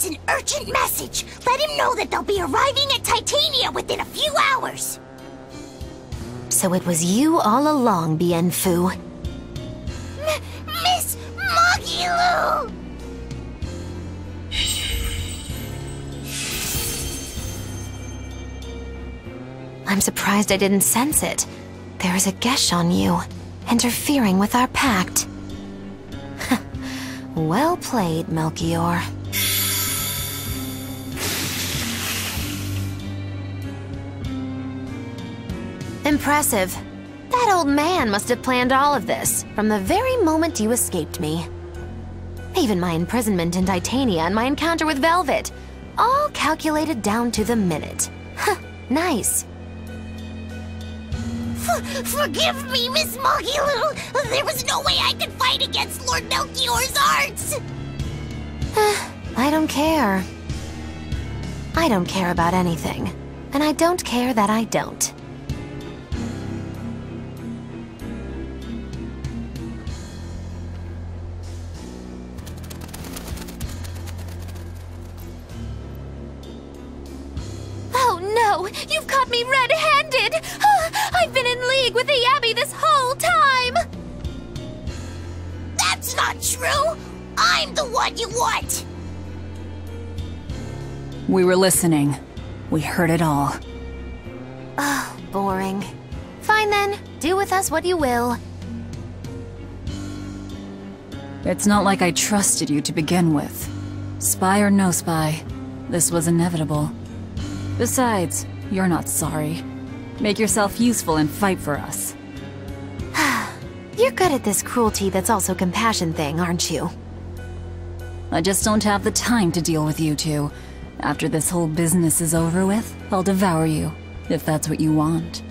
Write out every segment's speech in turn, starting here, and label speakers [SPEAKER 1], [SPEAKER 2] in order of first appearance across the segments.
[SPEAKER 1] It's an urgent message. Let him know that they'll be arriving at Titania within a few hours.
[SPEAKER 2] So it was you all along, Bien Phu.
[SPEAKER 1] Miss Magilu!
[SPEAKER 2] I'm surprised I didn't sense it. There is a gesh on you, interfering with our pact. Well played, Melchior. Impressive. That old man must have planned all of this from the very moment you escaped me. Even my imprisonment in Titania and my encounter with Velvet, all calculated down to the minute. Nice.
[SPEAKER 1] Forgive me, Miss Magilu. There was no way I could fight against Lord Melchior's arts.
[SPEAKER 2] I don't care. I don't care about anything. And I don't care that I don't. You've caught me red-handed! I've been in league with the Abbey this whole time!
[SPEAKER 1] That's not true! I'm the one you want!
[SPEAKER 3] We were listening. We heard it all.
[SPEAKER 2] Oh, boring. Fine then, do with us what you will.
[SPEAKER 3] It's not like I trusted you to begin with. Spy or no spy, this was inevitable. Besides, you're not sorry. Make yourself useful and fight for us.
[SPEAKER 2] You're good at this cruelty that's also compassion thing, aren't you?
[SPEAKER 3] I just don't have the time to deal with you two. After this whole business is over with, I'll devour you, if that's what you want.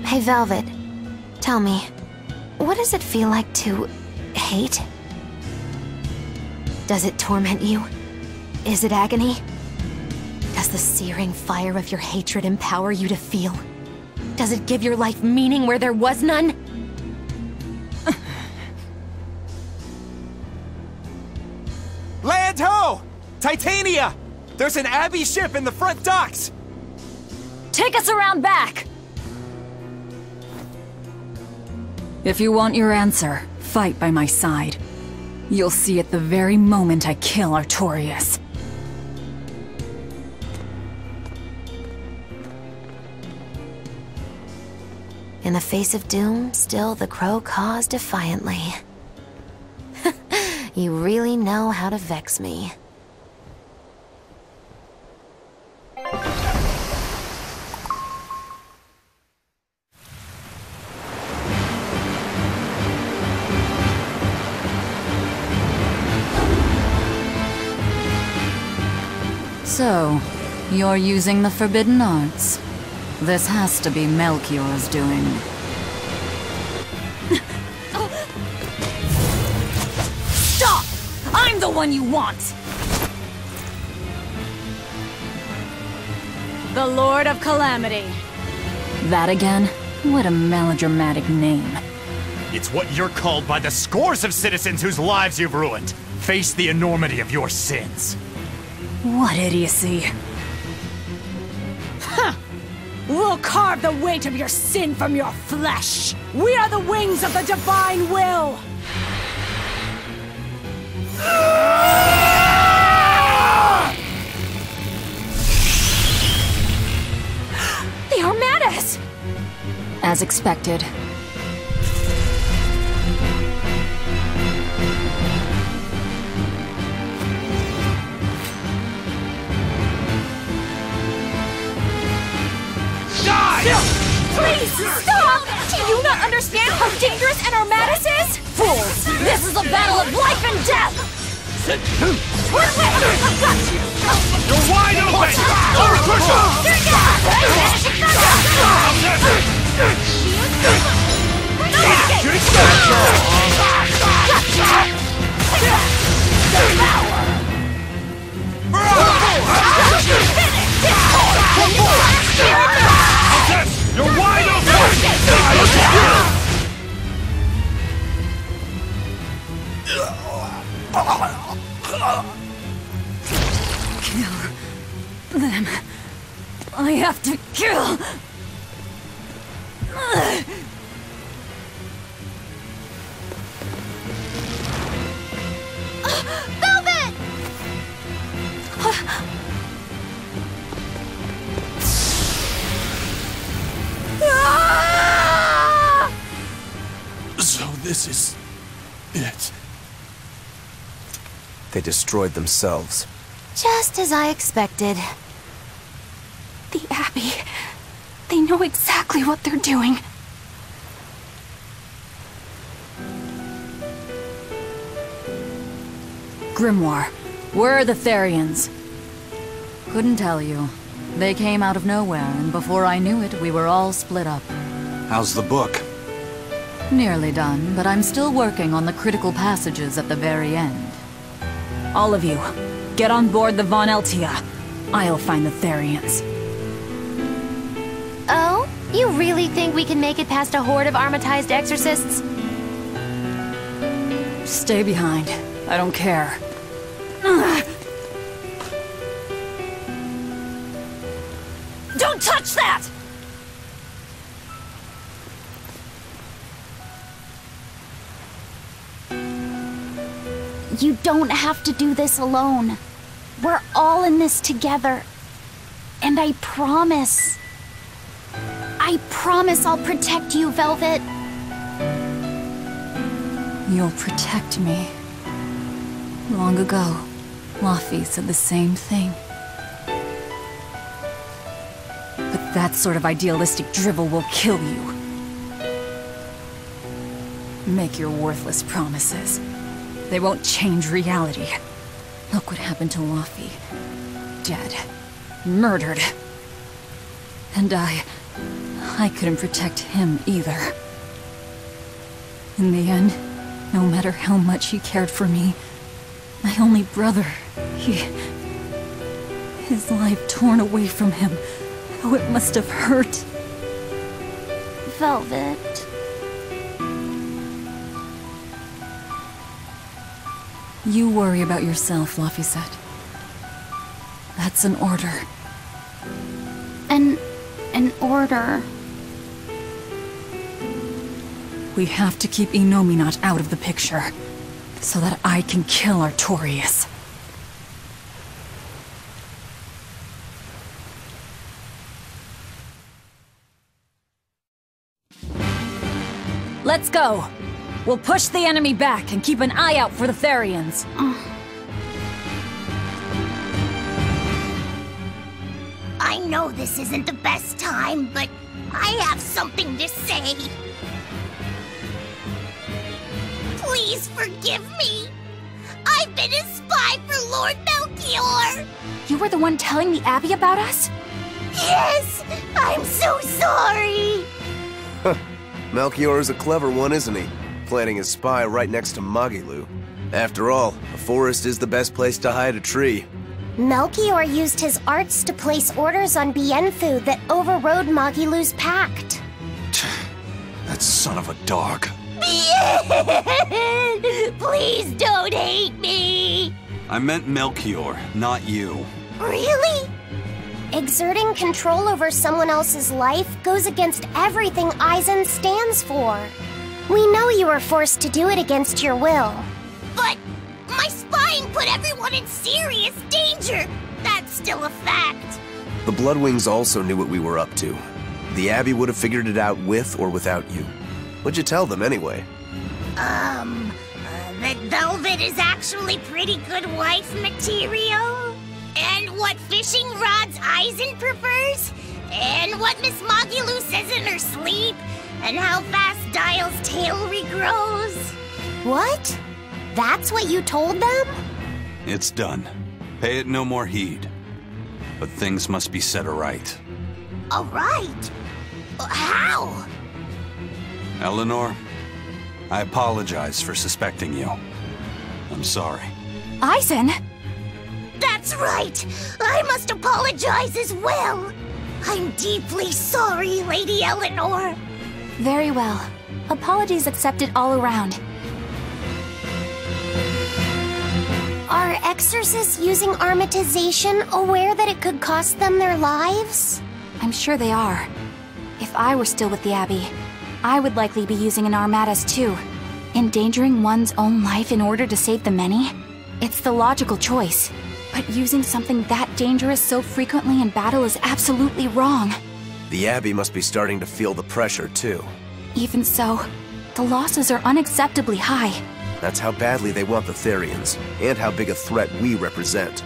[SPEAKER 2] Hey, Velvet. Tell me, what does it feel like to hate? Does it torment you? Is it agony? Does the searing fire of your hatred empower you to feel? Does it give your life meaning where there was none?
[SPEAKER 4] Land ho! Titania! There's an Abbey ship in the front docks!
[SPEAKER 3] Take us around back! If you want your answer, fight by my side. You'll see it the very moment I kill Artorias.
[SPEAKER 2] In the face of doom, still the crow caws defiantly. You really know how to vex me.
[SPEAKER 3] So, you're using the forbidden arts. This has to be Melchior's doing. Stop! I'm the one you want!
[SPEAKER 5] The Lord of Calamity.
[SPEAKER 3] That again? What a melodramatic name.
[SPEAKER 6] It's what you're called by the scores of citizens whose lives you've ruined. Face the enormity of your sins.
[SPEAKER 3] What idiocy.
[SPEAKER 5] We'll carve the weight of your sin from your flesh! We are the wings of the divine will!
[SPEAKER 2] They are mad at us!
[SPEAKER 3] As expected.
[SPEAKER 2] Please, stop! Do you not understand how dangerous an Armatus is?
[SPEAKER 3] Fools! This is a battle of life and death!
[SPEAKER 6] You're wide open! You're wide open!
[SPEAKER 7] this is it.
[SPEAKER 8] They destroyed themselves.
[SPEAKER 2] Just as I expected.
[SPEAKER 9] The Abbey. They know exactly what they're doing.
[SPEAKER 3] Grimoire, where are the Therians? Couldn't tell you. They came out of nowhere, and before I knew it, we were all split up.
[SPEAKER 10] How's the book?
[SPEAKER 3] Nearly done, but I'm still working on the critical passages at the very end. All of you, get on board the Von Eltia. I'll find the Therians.
[SPEAKER 2] Oh? You really think we can make it past a horde of armatized exorcists?
[SPEAKER 3] Stay behind. I don't care.
[SPEAKER 5] Don't touch that!
[SPEAKER 9] You don't have to do this alone. We're all in this together. And I promise I'll protect you, Velvet.
[SPEAKER 3] You'll protect me. Long ago, Laffy said the same thing. But that sort of idealistic drivel will kill you. Make your worthless promises. They won't change reality. Look what happened to Laffy. Dead. Murdered. And I couldn't protect him either. In the end, no matter how much he cared for me, my only brother, his life torn away from him. Oh, it must have hurt.
[SPEAKER 9] Velvet.
[SPEAKER 3] You worry about yourself, Laffy. That's an order.
[SPEAKER 9] An order.
[SPEAKER 3] We have to keep Innominat out of the picture, so that I can kill Artorias. Let's go! We'll push the enemy back and keep an eye out for the Therians.
[SPEAKER 1] I know this isn't the best time, but I have something to say. Please forgive me. I've been a spy for Lord Melchior.
[SPEAKER 9] You were the one telling the Abbey about us?
[SPEAKER 1] Yes, I'm so sorry.
[SPEAKER 8] Melchior is a clever one, isn't he? Planting his spy right next to Magilu. After all, a forest is the best place to hide a tree.
[SPEAKER 11] Melchior used his arts to place orders on Bienfu that overrode Magilu's pact.
[SPEAKER 10] That son of a dog.
[SPEAKER 1] Please don't hate me.
[SPEAKER 10] I meant Melchior, not you.
[SPEAKER 11] Really? Exerting control over someone else's life goes against everything Aizen stands for. We know you were forced to do it against your will.
[SPEAKER 1] But my spying put everyone in serious danger. That's still a fact.
[SPEAKER 8] The Bloodwings also knew what we were up to. The Abbey would have figured it out with or without you. What'd you tell them anyway?
[SPEAKER 1] That Velvet is actually pretty good wife material? And what fishing rods Aizen prefers? And what Miss Magilu says in her sleep? And how fast Dyle's tail regrows?
[SPEAKER 11] What? That's what you told them?
[SPEAKER 10] It's done. Pay it no more heed. But things must be set aright.
[SPEAKER 1] Alright. How?
[SPEAKER 10] Eleanor, I apologize for suspecting you. I'm sorry.
[SPEAKER 9] Aizen!
[SPEAKER 1] That's right! I must apologize as well! I'm deeply sorry, Lady Eleanor!
[SPEAKER 9] Very well. Apologies accepted all around.
[SPEAKER 11] Are exorcists using armatization aware that it could cost them their lives?
[SPEAKER 9] I'm sure they are. If I were still with the Abbey, I would likely be using an armatus too. Endangering one's own life in order to save the many? It's the logical choice. But using something that dangerous so frequently in battle is absolutely wrong.
[SPEAKER 8] The Abbey must be starting to feel the pressure, too.
[SPEAKER 9] Even so, The losses are unacceptably high.
[SPEAKER 8] That's how badly they want the Therians, and how big a threat we represent.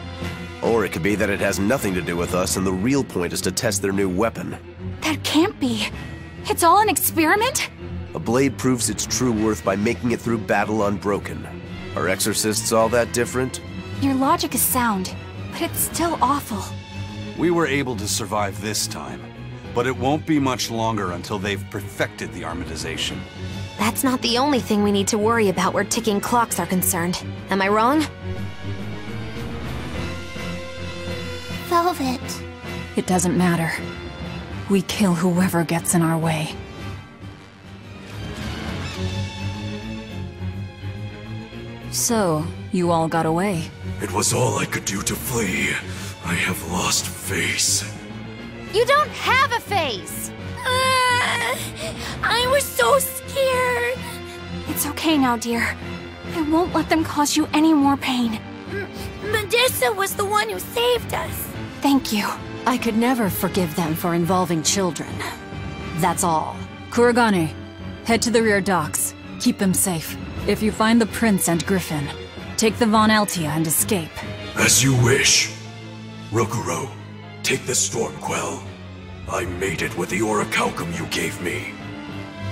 [SPEAKER 8] Or it could be that it has nothing to do with us and the real point is to test their new weapon.
[SPEAKER 9] That can't be. It's all an experiment?
[SPEAKER 8] A blade proves its true worth by making it through battle unbroken. Are exorcists all that different?
[SPEAKER 9] Your logic is sound, but it's still awful.
[SPEAKER 10] We were able to survive this time, but it won't be much longer until they've perfected the armatization.
[SPEAKER 2] That's not the only thing we need to worry about where ticking clocks are concerned. Am I wrong?
[SPEAKER 11] Velvet.
[SPEAKER 3] It doesn't matter. We kill whoever gets in our way. So, you all got away.
[SPEAKER 7] It was all I could do to flee. I have lost face.
[SPEAKER 2] You don't have a face!
[SPEAKER 11] I was so scared.
[SPEAKER 9] It's okay now, dear. I won't let them cause you any more pain.
[SPEAKER 11] Medusa was the one who saved us.
[SPEAKER 9] Thank you.
[SPEAKER 5] I could never forgive them for involving children. That's all.
[SPEAKER 3] Kurogane, head to the rear docks. Keep them safe. If you find the Prince and Griffin, take the Von Altia and escape.
[SPEAKER 7] As you wish. Rokuro, take the Stormquell. I made it with the orichalcum you gave me.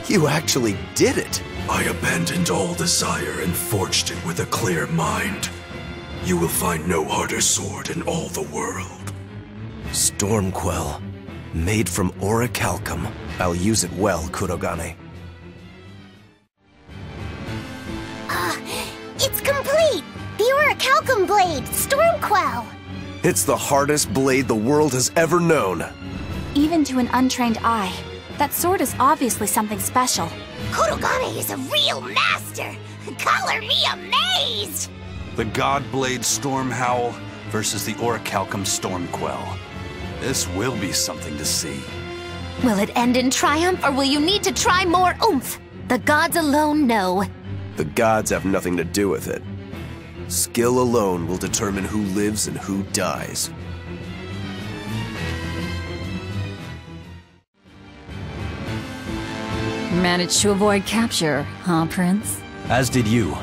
[SPEAKER 8] You actually did it!
[SPEAKER 7] I abandoned all desire and forged it with a clear mind. You will find no harder sword in all the world.
[SPEAKER 8] Stormquell. Made from orichalcum. I'll use it well, Kurogane.
[SPEAKER 11] It's complete! The orichalcum blade, Stormquell!
[SPEAKER 8] It's the hardest blade the world has ever known.
[SPEAKER 9] Even to an untrained eye, that sword is obviously something special.
[SPEAKER 1] Kurogane is a real master! Color me amazed!
[SPEAKER 10] The Godblade Stormhowl versus the Orichalcum Stormquell. This will be something to see.
[SPEAKER 2] Will it end in triumph, or will you need to try more oomph? The gods alone know.
[SPEAKER 8] The gods have nothing to do with it. Skill alone will determine who lives and who dies.
[SPEAKER 3] Managed to avoid capture, huh, Prince?
[SPEAKER 12] As did you.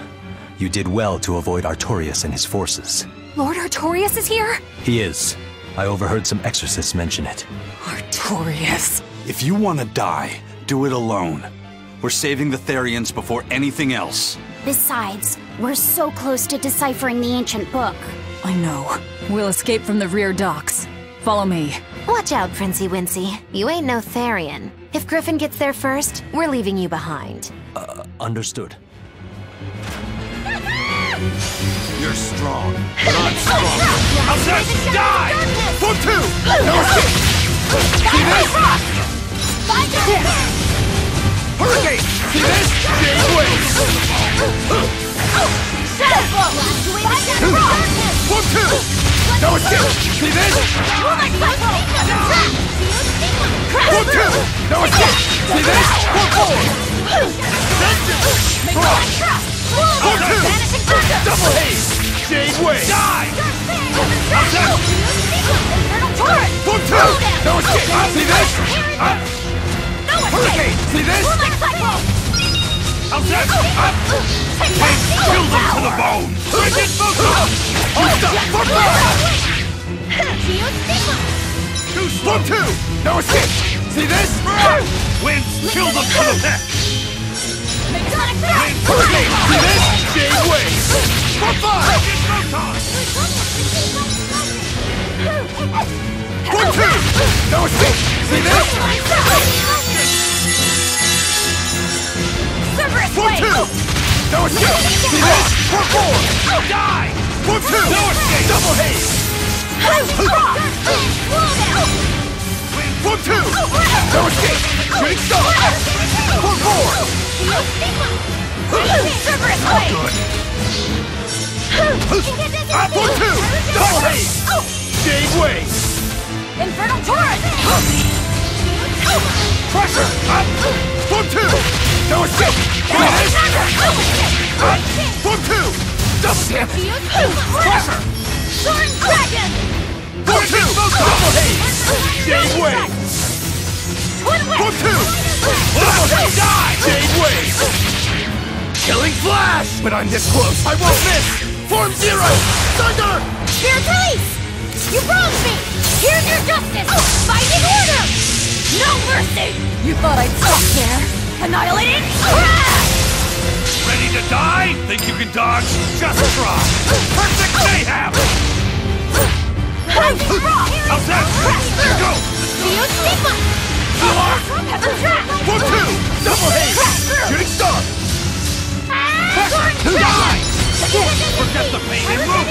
[SPEAKER 12] You did well to avoid Artorias and his forces.
[SPEAKER 9] Lord Artorias is here?
[SPEAKER 12] He is. I overheard some exorcists mention it.
[SPEAKER 3] Artorias.
[SPEAKER 10] If you want to die, do it alone. We're saving the Therians before anything else.
[SPEAKER 11] Besides, we're so close to deciphering the ancient book.
[SPEAKER 3] I know. We'll escape from the rear docks. Follow me.
[SPEAKER 2] Watch out, Princey Wincy. You ain't no Therian. If Griffin gets there first, we're leaving you behind.
[SPEAKER 12] Understood.
[SPEAKER 6] You're strong, but I'm stronger. I'll just die! For two! No escape! See this? Hurricane! See this? Jade Wave! For two! No escape! See this? For two! No escape! See this? For four! For two! Double haze! Jade Wave! Die! For two! No escape! See this? Hurricane! See this? I'll set up! Kill them to the bone! Rigid Photon! For for two! No escape! See this? Winds! Kill them to the pet! Hurricane! See this? Jade Wave! For five! Rigid Photon! For two! No escape! See this? For two! No escape! See this? For four! Die! For two! No escape! Double haze! For two! No escape! Shooting star! For four! Good! For two! Double haze! Jade Wave!
[SPEAKER 5] Infernal Torrent!
[SPEAKER 6] Pressure! For two! No escape! See this? For two! Double damage! Pressure!
[SPEAKER 5] Sword Dragon!
[SPEAKER 6] For two! Double haze! Jade Wave! For two! Double haze! Die! Jade Wave!
[SPEAKER 4] But I'm this close! I won't miss! Form Zero! Thunder!
[SPEAKER 1] Spirit Release! You wronged me! Here's your justice! Fighting order! No mercy!
[SPEAKER 5] You thought I'd stop there? Annihilated?
[SPEAKER 6] Ready to die? Think you can dodge? Just try! Perfect mayhem! How's that? Go!
[SPEAKER 1] Feel Stigma!
[SPEAKER 4] For two! Double haste! Shooting star!
[SPEAKER 6] Die! Forget the pain and move!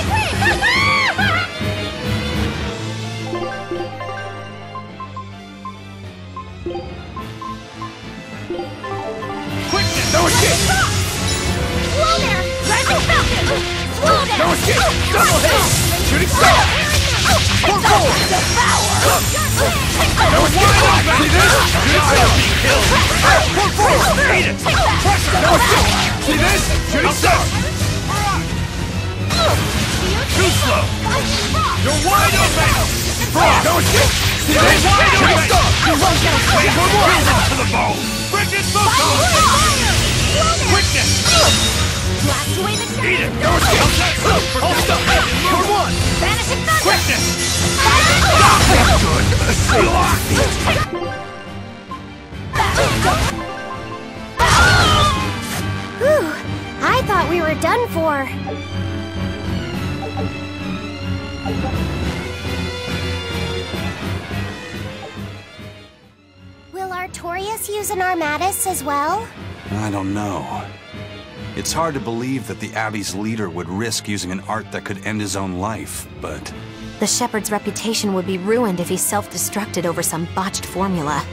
[SPEAKER 4] Quickness! No escape!
[SPEAKER 1] Slow there! Rising Falcon! Slow there!
[SPEAKER 4] No escape! Double haste! Shooting star! For four! No escape! See this? Shooting star! For four!
[SPEAKER 6] Eat it!
[SPEAKER 4] No escape! See this? Shooting star!
[SPEAKER 6] Too slow!
[SPEAKER 4] You're wide open! No escape! See this? Shooting star!
[SPEAKER 6] You won't get away! To the bone! Frickin' photon! Quickness!
[SPEAKER 1] Blast away the shadow!
[SPEAKER 6] Eat it!
[SPEAKER 4] No escape! Hold stop! For one!
[SPEAKER 1] Vanishing thunder!
[SPEAKER 6] Quickness!
[SPEAKER 4] Good! Seal off!
[SPEAKER 11] Whew, I thought we were done for. Will Artorias use an Armatus as well?
[SPEAKER 10] I don't know. It's hard to believe that the Abbey's leader would risk using an art that could end his own life, but...
[SPEAKER 2] The Shepherd's reputation would be ruined if he self-destructed over some botched formula.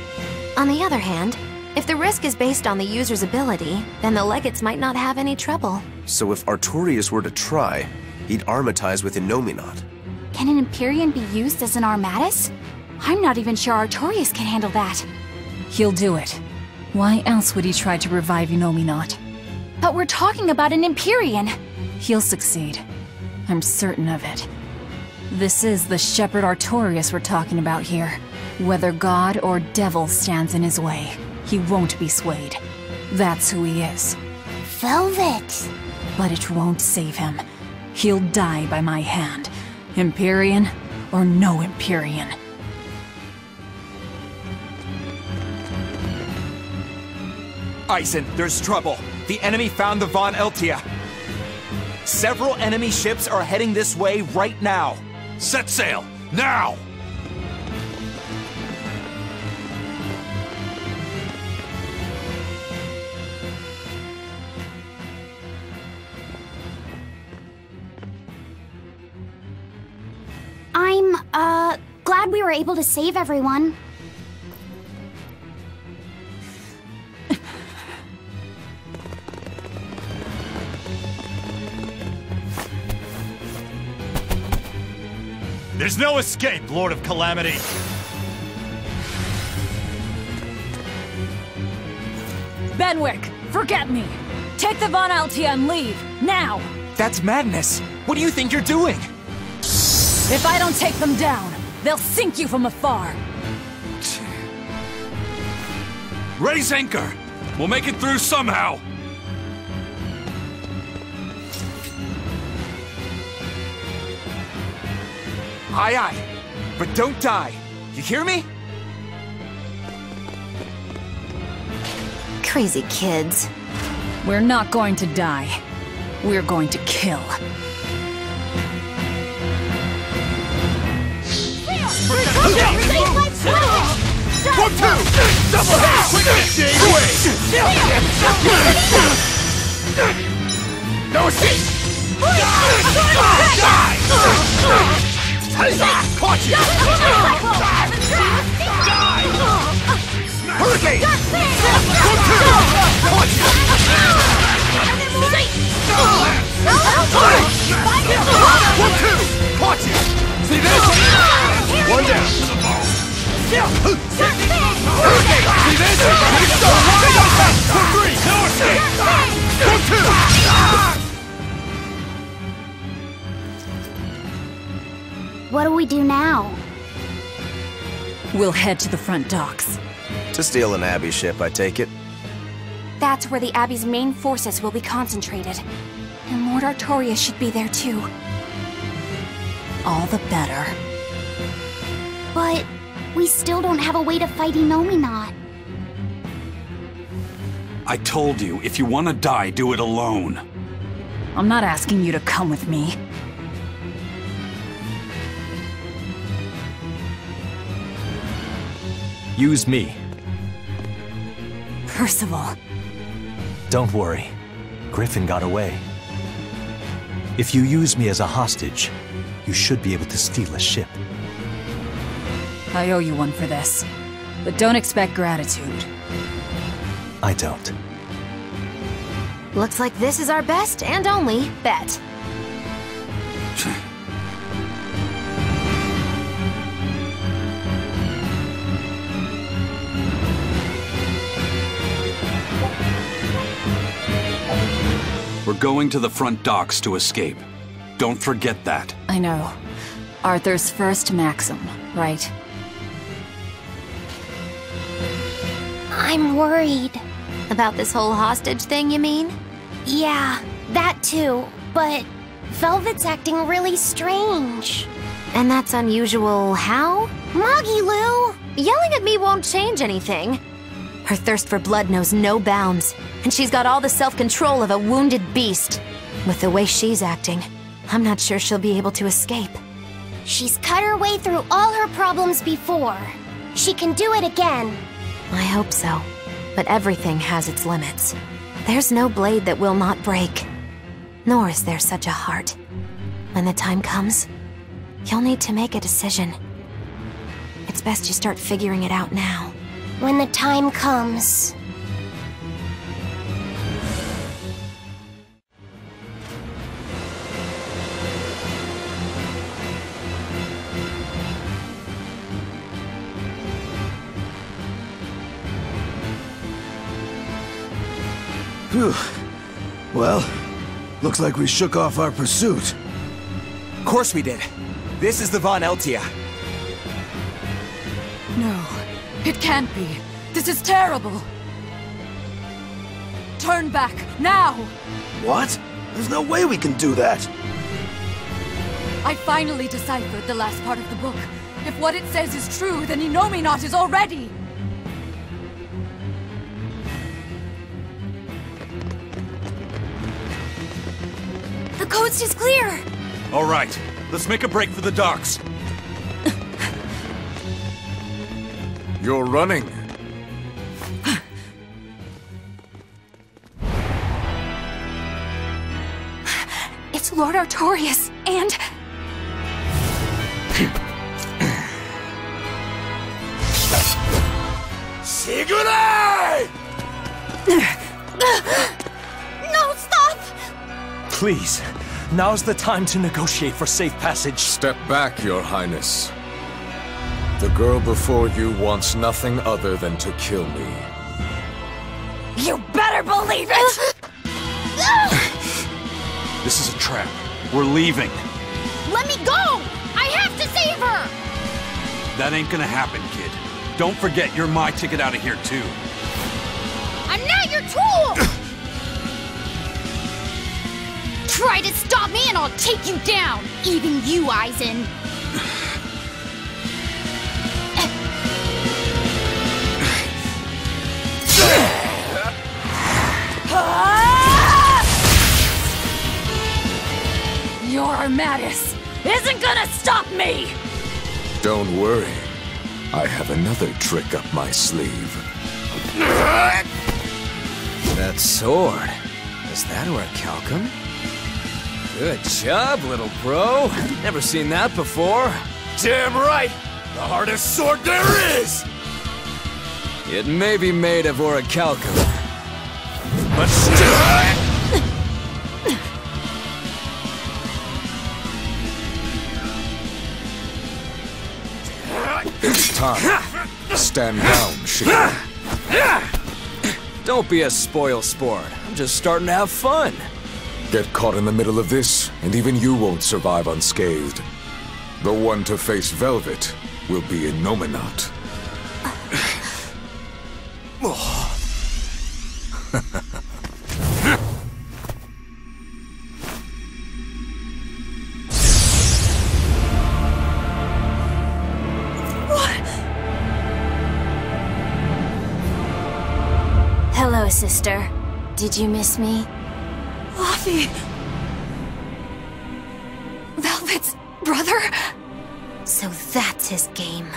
[SPEAKER 2] On the other hand, if the risk is based on the user's ability, then the Legates might not have any trouble.
[SPEAKER 8] So if Artorias were to try, he'd armatize with Innominat.
[SPEAKER 9] Can an Empyrean be used as an Armatus? I'm not even sure Artorias can handle that.
[SPEAKER 3] He'll do it. Why else would he try to revive Innominat?
[SPEAKER 9] But we're talking about an Empyrean!
[SPEAKER 3] He'll succeed. I'm certain of it. This is the Shepherd Artorias we're talking about here. Whether God or Devil stands in his way, he won't be swayed. That's who he is.
[SPEAKER 11] Velvet!
[SPEAKER 3] But it won't save him. He'll die by my hand. Empyrean or no Empyrean.
[SPEAKER 4] Eisen, there's trouble. The enemy found the Von Eltia. Several enemy ships are heading this way right now.
[SPEAKER 6] Set sail! Now!
[SPEAKER 11] I'm, glad we were able to save everyone.
[SPEAKER 6] There's no escape, Lord of Calamity!
[SPEAKER 5] Benwick, forget me! Take the Von Altia and leave, now!
[SPEAKER 4] That's madness. What do you think you're doing?
[SPEAKER 5] If I don't take them down, they'll sink you from afar!
[SPEAKER 6] Raise anchor! We'll make it through somehow!
[SPEAKER 4] Aye, aye. But don't die. You hear me?
[SPEAKER 2] Crazy kids.
[SPEAKER 3] We're not going to die. We're going to kill.
[SPEAKER 4] For two! Double hit! Quickness! Away! No escape! Die! Caught you! Die! Hurricane! For two! Caught you! For two! Caught you! See this? One down. Hurricane! See this? For three! No escape! For two!
[SPEAKER 11] What do we do now?
[SPEAKER 3] We'll head to the front docks.
[SPEAKER 8] To steal an Abbey ship, I take it.
[SPEAKER 9] That's where the Abbey's main forces will be concentrated. And Lord Artorias should be there too.
[SPEAKER 3] All the better.
[SPEAKER 11] But we still don't have a way to fight Innominat.
[SPEAKER 10] I told you, if you want to die, do it alone.
[SPEAKER 3] I'm not asking you to come with me.
[SPEAKER 12] Use me.
[SPEAKER 3] Percival.
[SPEAKER 12] Don't worry. Griffin got away. If you use me as a hostage, you should be able to steal a ship.
[SPEAKER 3] I owe you one for this. But don't expect gratitude.
[SPEAKER 12] I don't.
[SPEAKER 2] Looks like this is our best and only bet.
[SPEAKER 10] We're going to the front docks to escape. Don't forget that.
[SPEAKER 3] I know. Arthur's first maxim, right?
[SPEAKER 11] I'm worried.
[SPEAKER 2] About this whole hostage thing, you mean?
[SPEAKER 11] Yeah, that too. But Velvet's acting really strange.
[SPEAKER 2] And that's unusual how?
[SPEAKER 11] Magilu!
[SPEAKER 2] Yelling at me won't change anything. Her thirst for blood knows no bounds, and she's got all the self-control of a wounded beast. With the way she's acting, I'm not sure she'll be able to escape.
[SPEAKER 11] She's cut her way through all her problems before. She can do it again.
[SPEAKER 2] I hope so. But everything has its limits. There's no blade that will not break. Nor is there such a heart. When the time comes, you'll need to make a decision. It's best you start figuring it out now.
[SPEAKER 11] When the time comes.
[SPEAKER 6] Phew. Well, looks like we shook off our pursuit.
[SPEAKER 4] Of course we did. This is the Von Eltia.
[SPEAKER 5] No, it can't be. This is terrible. Turn back, now!
[SPEAKER 6] What? There's no way we can do that.
[SPEAKER 5] I finally deciphered the last part of the book. If what it says is true, then Innominat is already...
[SPEAKER 9] The coast is clear!
[SPEAKER 10] All right, let's make a break for the docks.
[SPEAKER 6] You're running.
[SPEAKER 9] It's Lord Artorias, and...
[SPEAKER 6] Sigurd!
[SPEAKER 11] No, stop!
[SPEAKER 12] Please, now's the time to negotiate for safe passage.
[SPEAKER 13] Step back, Your Highness. The girl before you wants nothing other than to kill me.
[SPEAKER 5] You better believe it!
[SPEAKER 10] This is a trap. We're leaving.
[SPEAKER 1] Let me go! I have to save her!
[SPEAKER 10] That ain't gonna happen, kid. Don't forget you're my ticket out of here, too.
[SPEAKER 1] I'm not your tool! Try to stop me and I'll take you down! Even you, Eisen!
[SPEAKER 5] Your Armatus isn't gonna stop me!
[SPEAKER 13] Don't worry. I have another trick up my sleeve.
[SPEAKER 14] That sword. Is that orichalcum? Good job, little bro. Never seen that before.
[SPEAKER 6] Damn right! The hardest sword there is!
[SPEAKER 14] It may be made of orichalcum,
[SPEAKER 6] But still...
[SPEAKER 13] It's time. Stand down, Shika.
[SPEAKER 14] don't be a spoil sport. I'm just starting to have fun.
[SPEAKER 13] Get caught in the middle of this, and even you won't survive unscathed. The one to face Velvet will be Innominat.
[SPEAKER 2] Hello, sister. Did you miss me?
[SPEAKER 5] Laffy! Velvet's brother?
[SPEAKER 2] So that's his game.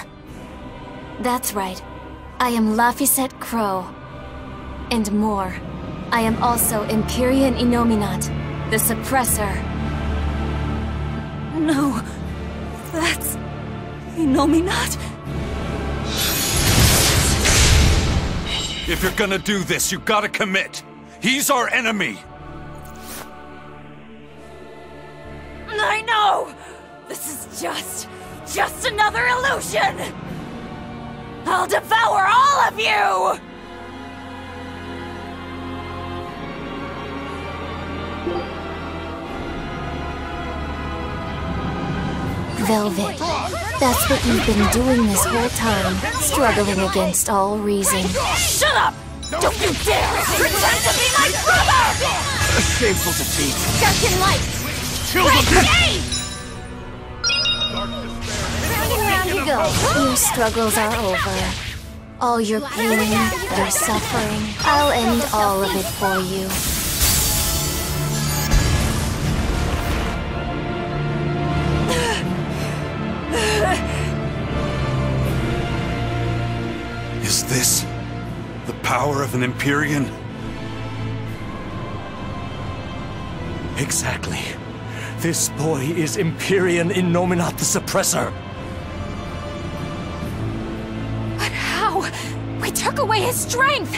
[SPEAKER 2] That's right. I am Laphicet Crow. And more. I am also Empyrean Innominat, the Suppressor.
[SPEAKER 5] No. That's... Innominat?
[SPEAKER 10] If you're gonna do this, you gotta commit. He's our enemy.
[SPEAKER 5] I know! This is just another illusion! I'll devour all of you!
[SPEAKER 2] Velvet, that's what you've been doing this whole time, struggling against all reason.
[SPEAKER 5] Shut up! Don't you dare pretend to be my brother!
[SPEAKER 4] A shameful defeat.
[SPEAKER 2] Dark and light!
[SPEAKER 6] Kill them!
[SPEAKER 2] Round and round you go. Your struggles are over. All your pain, your suffering, I'll end all of it for you.
[SPEAKER 10] Is this the power of an Empyrean?
[SPEAKER 12] Exactly. This boy is Empyrean Innominat the Suppressor.
[SPEAKER 5] But how? We took away his strength!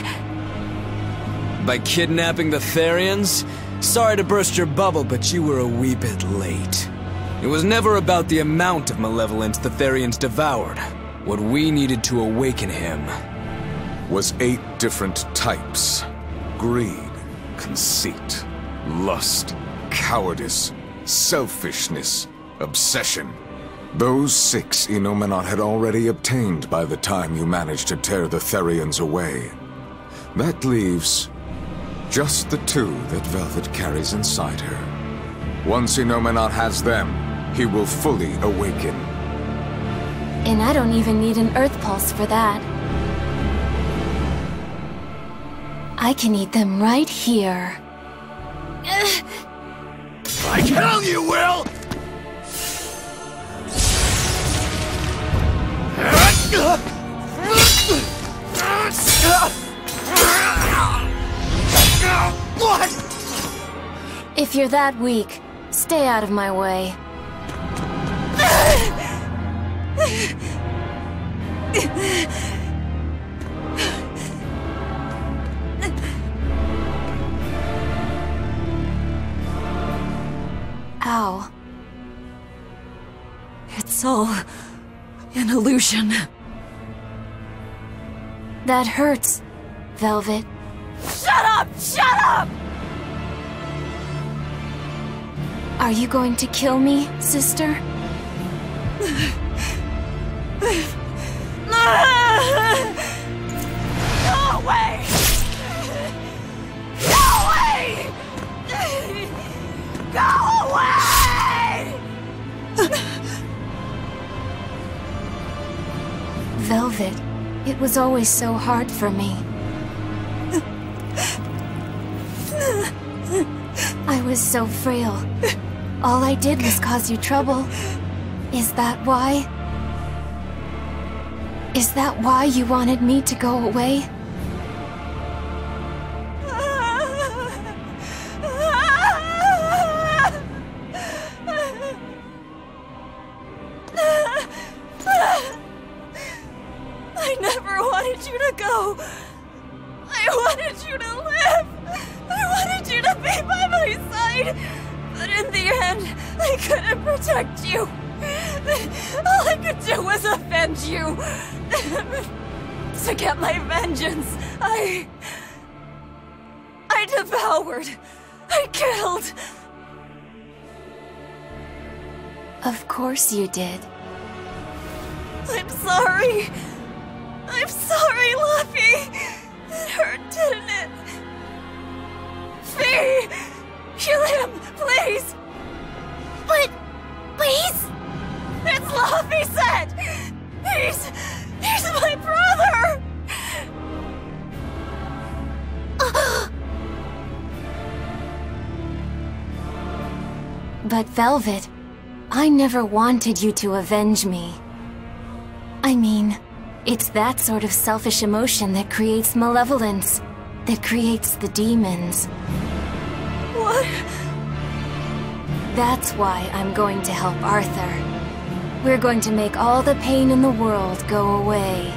[SPEAKER 14] By kidnapping the Therians? Sorry to burst your bubble, but you were a wee bit late. It was never about the amount of malevolence the Therians devoured. What we needed to awaken him
[SPEAKER 13] was 8 different types. Greed, conceit, lust, cowardice, selfishness, obsession. Those 6 Innominat had already obtained by the time you managed to tear the Therians away. That leaves just the 2 that Velvet carries inside her. Once Innominat has them, he will fully awaken.
[SPEAKER 2] And I don't even need an Earth Pulse for that. I can eat them right here.
[SPEAKER 6] I tell you will!
[SPEAKER 2] What? If you're that weak, stay out of my way. Ow.
[SPEAKER 5] It's all an illusion.
[SPEAKER 2] That hurts, Velvet.
[SPEAKER 5] Shut up! Shut up!
[SPEAKER 2] Are you going to kill me, sister?
[SPEAKER 5] Go away! Go away! Go away!
[SPEAKER 2] Velvet, it was always so hard for me. I was so frail. All I did was cause you trouble. Is that why? Is that why you wanted me to go away?
[SPEAKER 5] I never wanted you to go. I wanted you to live. I wanted you to be by my side. But in the end, I couldn't protect you. All I could do was avenge you. To get my vengeance, I devoured. I killed.
[SPEAKER 2] Of course you did.
[SPEAKER 5] I'm sorry. I'm sorry, Laffy. It hurt, didn't it?
[SPEAKER 9] But Velvet, I never wanted you to avenge me. I mean, it's that sort of selfish emotion that creates malevolence, that creates the demons.
[SPEAKER 5] What?
[SPEAKER 9] That's why I'm going to help Arthur. We're going to make all the pain in the world go away.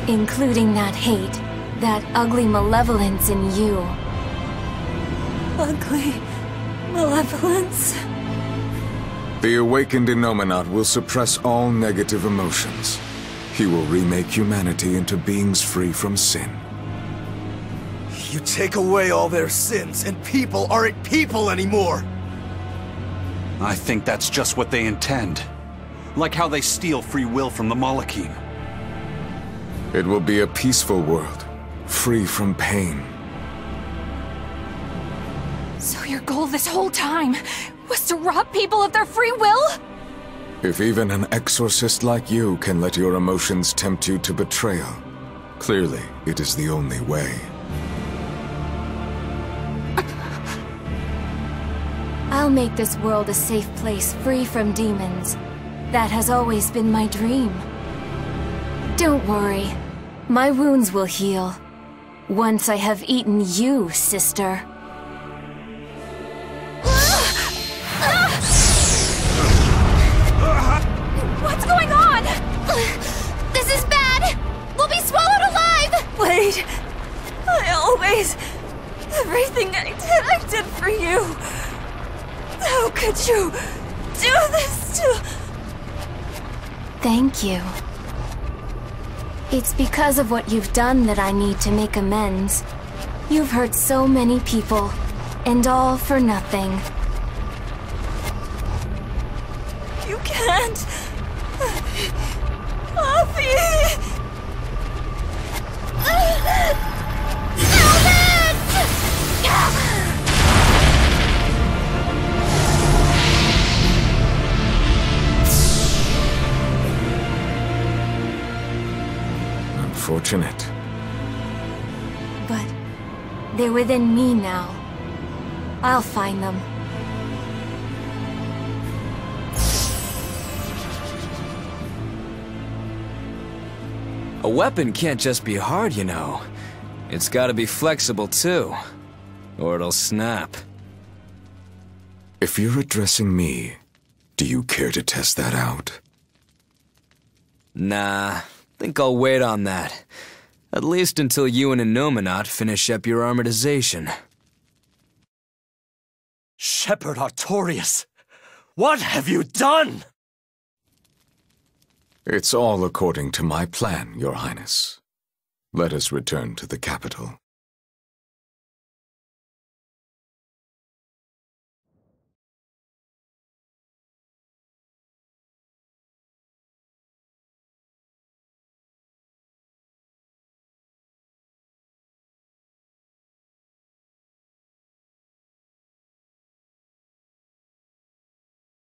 [SPEAKER 9] Including that hate, that ugly malevolence in you.
[SPEAKER 5] Ugly malevolence?
[SPEAKER 13] The awakened Innominate will suppress all negative emotions. He will remake humanity into beings free from sin.
[SPEAKER 8] You take away all their sins, and people aren't people anymore!
[SPEAKER 10] I think that's just what they intend. Like how they steal free will from the Malachim.
[SPEAKER 13] It will be a peaceful world, free from pain.
[SPEAKER 9] So your goal this whole time was to rob people of their free will?
[SPEAKER 13] If even an exorcist like you can let your emotions tempt you to betrayal, clearly it is the only way.
[SPEAKER 9] I'll make this world a safe place free from demons. That has always been my dream. Don't worry. My wounds will heal. Once I have eaten you, sister.
[SPEAKER 5] What's going on?
[SPEAKER 2] This is bad! We'll be swallowed alive!
[SPEAKER 5] Wait. Everything I did for you. How could you do this to...
[SPEAKER 9] Thank you. It's because of what you've done that I need to make amends. You've hurt so many people, and all for nothing.
[SPEAKER 5] You can't... Poppy!
[SPEAKER 13] Unfortunate.
[SPEAKER 9] But they're within me now. I'll find them.
[SPEAKER 14] A weapon can't just be hard, you know. It's gotta be flexible too, or it'll snap.
[SPEAKER 13] If you're addressing me, do you care to test that out?
[SPEAKER 14] Nah, think I'll wait on that. At least until you and Innominate finish up your armorization.
[SPEAKER 12] Shepherd Artorius, what have you done?
[SPEAKER 13] It's all according to my plan, Your Highness. Let us return to the capital.